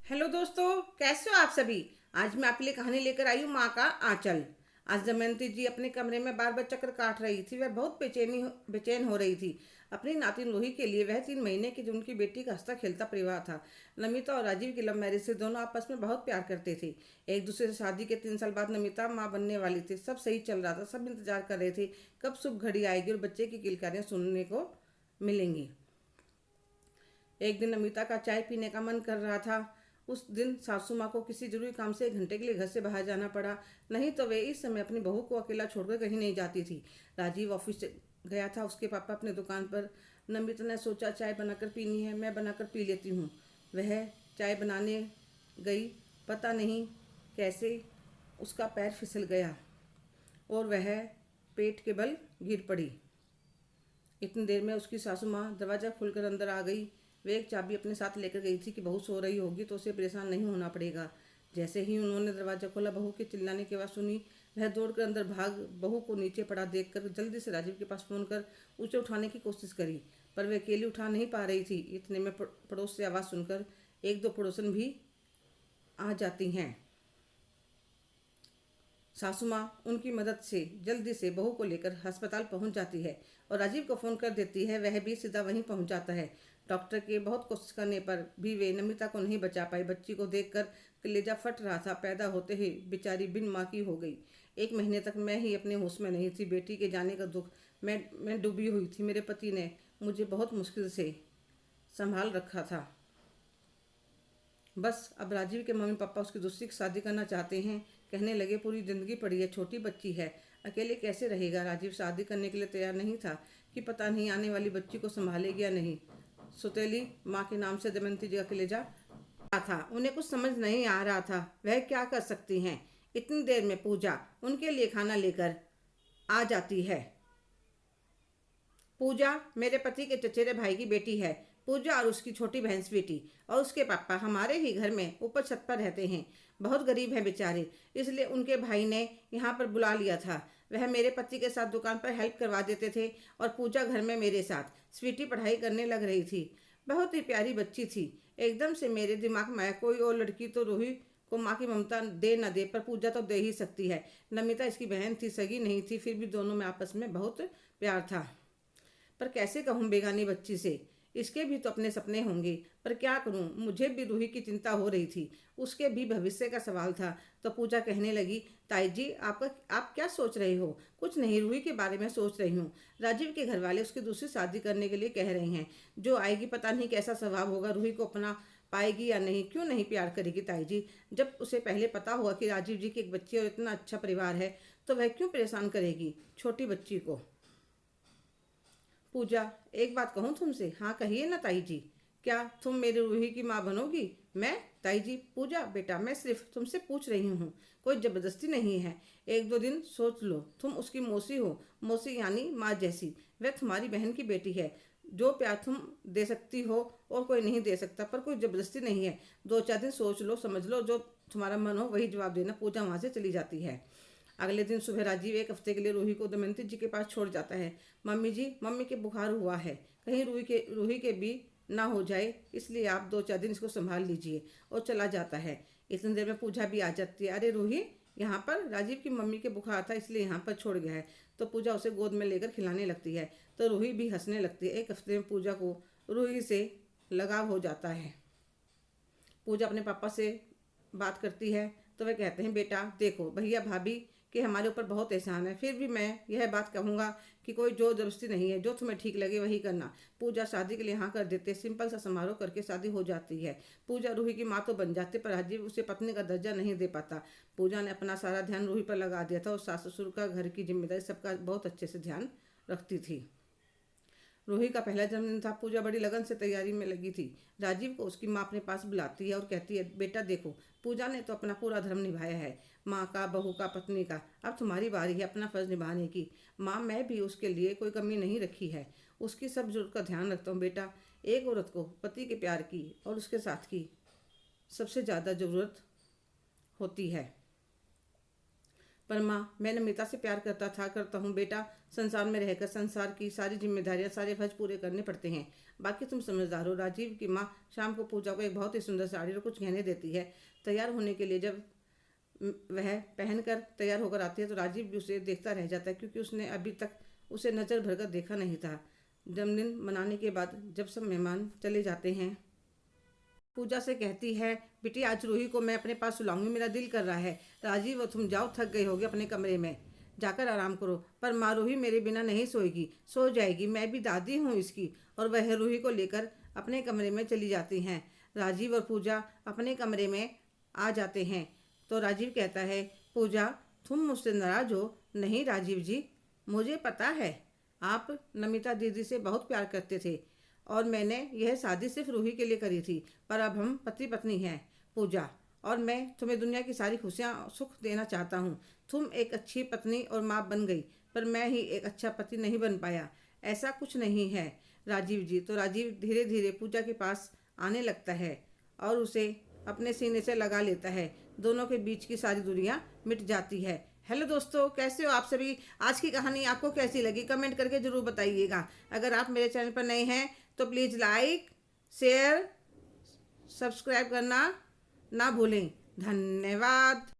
Hello दोस्तों, कैसे हो आप सभी। आज मैं आपके लिए कहानी लेकर आई हूँ माँ का आंचल। आज दमयंती जी अपने कमरे में बार बार चक्कर काट रही थी। वह बहुत बेचैन हो रही थी अपनी नातिन रूही के लिए। वह 3 महीने की जो उनकी बेटी का हंसता खेलता परिवार था। नमिता और राजीव की लव मैरिज से दोनों आपस में बहुत प्यार करते थे। एक दूसरे से शादी के 3 साल बाद नमिता माँ बनने वाली थी। सब सही चल रहा था, सब इंतजार कर रहे थे कब शुभ घड़ी आएगी और बच्चे की किलकारियाँ सुनने को मिलेंगी। एक दिन नमिता का चाय पीने का मन कर रहा था। उस दिन सासू माँ को किसी जरूरी काम से 1 घंटे के लिए घर से बाहर जाना पड़ा। नहीं तो वे इस समय अपनी बहू को अकेला छोड़कर कहीं नहीं जाती थी। राजीव ऑफिस गया था, उसके पापा अपने दुकान पर। नमिता ने सोचा चाय बनाकर पीनी है, मैं बनाकर पी लेती हूँ। वह चाय बनाने गई। पता नहीं कैसे उसका पैर फिसल गया और वह पेट के बल गिर पड़ी। इतनी देर में उसकी सासू माँ दरवाज़ा खोलकर अंदर आ गई। वे एक चाबी अपने साथ लेकर गई थी कि बहू सो रही होगी तो उसे परेशान नहीं होना पड़ेगा। जैसे ही उन्होंने दरवाज़ा खोला, बहू के चिल्लाने की आवाज़ सुनी। वह दौड़कर अंदर भाग बहू को नीचे पड़ा देखकर जल्दी से राजीव के पास फ़ोन कर उसे उठाने की कोशिश करी। पर वह अकेली उठा नहीं पा रही थी। इतने में पड़ोस से आवाज़ सुनकर 1-2 पड़ोसन भी आ जाती हैं। सासू माँ उनकी मदद से जल्दी से बहू को लेकर अस्पताल पहुंच जाती है और राजीव को फ़ोन कर देती है। वह भी सीधा वहीं पहुंच जाता है। डॉक्टर के बहुत कोशिश करने पर भी वे नमिता को नहीं बचा पाए। बच्ची को देखकर कलेजा फट रहा था। पैदा होते ही बेचारी बिन माँ की हो गई। 1 महीने तक मैं ही अपने होश में नहीं थी। बेटी के जाने का दुख मैं डूबी हुई थी। मेरे पति ने मुझे बहुत मुश्किल से संभाल रखा था। बस अब राजीव के मम्मी पापा उसकी दूसरी शादी करना चाहते हैं। कहने लगे पूरी ज़िंदगी पड़ी है, छोटी बच्ची है, अकेले कैसे रहेगा। राजीव शादी करने के लिए तैयार नहीं था कि पता नहीं आने वाली बच्ची को संभालेगी या नहीं। सुतेली माँ के नाम से दमयंती जी का कलेजा था। उन्हें कुछ समझ नहीं आ रहा था वह क्या कर सकती हैं। इतनी देर में पूजा उनके लिए खाना लेकर आ जाती है। पूजा मेरे पति के चचेरे भाई की बेटी है। पूजा और उसकी छोटी बहन स्वीटी और उसके पापा हमारे ही घर में ऊपर छत पर रहते हैं। बहुत गरीब है बेचारे, इसलिए उनके भाई ने यहाँ पर बुला लिया था। वह मेरे पति के साथ दुकान पर हेल्प करवा देते थे और पूजा घर में मेरे साथ। स्वीटी पढ़ाई करने लग रही थी। बहुत ही प्यारी बच्ची थी। एकदम से मेरे दिमाग में आया कोई और लड़की तो रूही को माँ की ममता दे न दे, पर पूजा तो दे ही सकती है। नमिता इसकी बहन थी, सगी नहीं थी, फिर भी दोनों में आपस में बहुत प्यार था। पर कैसे कहूँ बेगानी बच्ची से, इसके भी तो अपने सपने होंगे। पर क्या करूँ, मुझे भी रूही की चिंता हो रही थी, उसके भी भविष्य का सवाल था। तो पूजा कहने लगी, ताई जी आप क्या सोच रहे हो। कुछ नहीं, रूही के बारे में सोच रही हूँ। राजीव के घर वाले उसकी दूसरी शादी करने के लिए कह रहे हैं। जो आएगी पता नहीं कैसा स्वभाव होगा, रूही को अपना पाएगी या नहीं। क्यों नहीं प्यार करेगी ताई जी। जब उसे पहले पता हुआ कि राजीव जी की एक बच्ची और इतना अच्छा परिवार है तो वह क्यों परेशान करेगी छोटी बच्ची को। पूजा, एक बात कहूँ तुमसे। हाँ कहिए ना ताई जी। क्या तुम मेरी रूही की माँ बनोगी। मैं, ताई जी। पूजा बेटा, मैं सिर्फ तुमसे पूछ रही हूँ, कोई ज़बरदस्ती नहीं है। 1-2 दिन सोच लो। तुम उसकी मौसी हो, मौसी यानी माँ जैसी। वह तुम्हारी बहन की बेटी है। जो प्यार तुम दे सकती हो और कोई नहीं दे सकता, पर कोई ज़बरदस्ती नहीं है। 2-4 दिन सोच लो, समझ लो, जो तुम्हारा मन हो वही जवाब देना। पूजा वहाँ से चली जाती है। अगले दिन सुबह राजीव 1 हफ्ते के लिए रूही को दमयंती जी के पास छोड़ जाता है। मम्मी जी, मम्मी के बुखार हुआ है, कहीं रूही के भी ना हो जाए, इसलिए आप 2-4 दिन इसको संभाल लीजिए। और चला जाता है। इतनी देर में पूजा भी आ जाती है। अरे रूही, यहाँ पर राजीव की मम्मी के बुखार था इसलिए यहाँ पर छोड़ गया है। तो पूजा उसे गोद में लेकर खिलाने लगती है। तो रूही भी हंसने लगती है। 1 हफ्ते में पूजा को रूही से लगाव हो जाता है। पूजा अपने पापा से बात करती है तो वे कहते हैं, बेटा देखो, भैया भाभी के हमारे ऊपर बहुत एहसान है, फिर भी मैं यह बात कहूँगा कि कोई जोर जबरदस्ती नहीं है, जो तुम्हें ठीक लगे वही करना। पूजा शादी के लिए हाँ कर देते। सिंपल सा समारोह करके शादी हो जाती है। पूजा रूही की माँ तो बन जाती, पर राजीव उसे पत्नी का दर्जा नहीं दे पाता। पूजा ने अपना सारा ध्यान रूही पर लगा दिया था और सास ससुर का, घर की जिम्मेदारी सबका बहुत अच्छे से ध्यान रखती थी। रूही का पहला जन्मदिन था। पूजा बड़ी लगन से तैयारी में लगी थी। राजीव को उसकी माँ अपने पास बुलाती है और कहती है, बेटा देखो, पूजा ने तो अपना पूरा धर्म निभाया है, माँ का, बहू का, पत्नी का। अब तुम्हारी बारी है अपना फर्ज निभाने की। माँ, मैं भी उसके लिए कोई कमी नहीं रखी है, उसकी सब जरूरत का ध्यान रखता हूँ। बेटा, एक औरत को पति के प्यार की और उसके साथ की सबसे ज़्यादा ज़रूरत होती है। पर माँ, मैं नमिता से प्यार करता हूँ बेटा। संसार में रहकर संसार की सारी जिम्मेदारियाँ, सारे फर्ज पूरे करने पड़ते हैं। बाकी तुम समझदार हो। राजीव की माँ शाम को पूजा को एक बहुत ही सुंदर साड़ी और कुछ गहने देती है। तैयार होने के लिए जब वह पहनकर तैयार होकर आती है तो राजीव भी उसे देखता रह जाता है, क्योंकि उसने अभी तक उसे नज़र भरकर देखा नहीं था। जन्मदिन मनाने के बाद जब सब मेहमान चले जाते हैं, पूजा से कहती है, बेटी आज रूही को मैं अपने पास सुलाऊंगी, मेरा दिल कर रहा है। राजीव, तुम जाओ, थक गए होगे, अपने कमरे में जाकर आराम करो। पर माँ, रूही मेरे बिना नहीं सोएगी। सो जाएगी, मैं भी दादी हूँ इसकी। और वह रूही को लेकर अपने कमरे में चली जाती हैं। राजीव और पूजा अपने कमरे में आ जाते हैं तो राजीव कहता है, पूजा तुम मुझसे नाराज हो? नहीं राजीव जी, मुझे पता है आप नमिता दीदी से बहुत प्यार करते थे और मैंने यह शादी सिर्फ रूही के लिए करी थी। पर अब हम पति पत्नी हैं पूजा, और मैं तुम्हें दुनिया की सारी खुशियाँ सुख देना चाहता हूँ। तुम एक अच्छी पत्नी और माँ बन गई, पर मैं ही एक अच्छा पति नहीं बन पाया। ऐसा कुछ नहीं है राजीव जी। तो राजीव धीरे धीरे पूजा के पास आने लगता है और उसे अपने सीने से लगा लेता है। दोनों के बीच की सारी दूरियां मिट जाती है। हेलो दोस्तों, कैसे हो आप सभी? आज की कहानी आपको कैसी लगी कमेंट करके ज़रूर बताइएगा। अगर आप मेरे चैनल पर नए हैं तो प्लीज़ लाइक, शेयर, सब्सक्राइब करना ना भूलें। धन्यवाद।